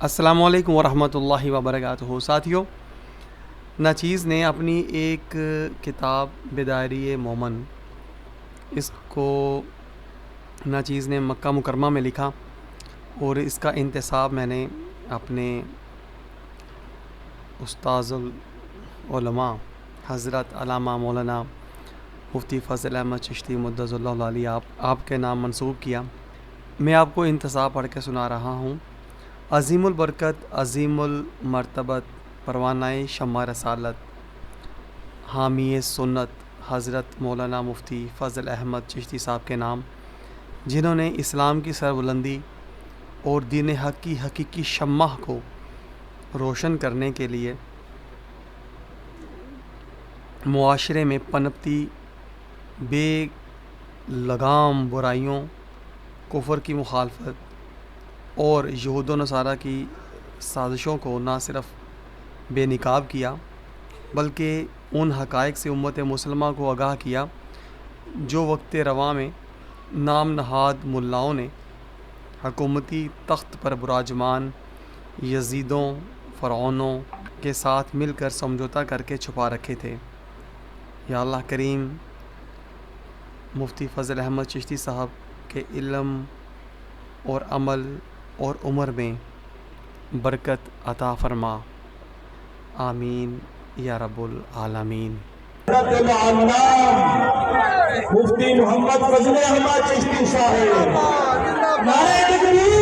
السلام علیکم ورحمۃ اللہ وبرکاتہ۔ ساتھیوں، ناچیز نے اپنی ایک کتاب بدائری مومن، اس کو ناچیز نے مکہ مکرمہ میں لکھا اور اس کا انتساب میں نے اپنے استاذ العلماء حضرت علامہ مولانا مفتی فضل احمد چشتی مدظ اللہ علیہ آپ کے نام منسوب کیا۔ میں آپ کو انتساب پڑھ کے سنا رہا ہوں۔ عظیم البرکت، عظیم المرتبت، پروانہ شمع رسالت، حامی سنت حضرت مولانا مفتی فضل احمد چشتی صاحب کے نام، جنہوں نے اسلام کی سربلندی اور دین حق کی حقیقی شمع کو روشن کرنے کے لیے معاشرے میں پنپتی بے لگام برائیوں، کفر کی مخالفت اور یہود و نصارہ کی سازشوں کو نہ صرف بے نقاب کیا بلکہ ان حقائق سے امت مسلمہ کو آگاہ کیا جو وقت رواں میں نام نہاد ملاؤں نے حکومتی تخت پر براجمان یزیدوں، فرعونوں کے ساتھ مل کر سمجھوتا کر کے چھپا رکھے تھے۔ یا اللہ کریم، مفتی فضل احمد چشتی صاحب کے علم اور عمل اور عمر میں برکت عطا فرما، آمین یا رب العالمین۔ مفتی محمد فضل احمد چشتی صاحب، نعرہ تکبیر،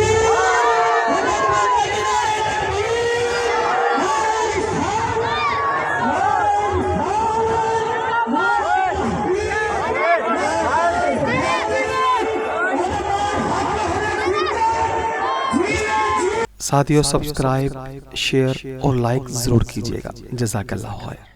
ساتھیوں، سبسکرائب، شیئر اور لائک ضرور کیجیے گا۔ جزاک اللہ خیر۔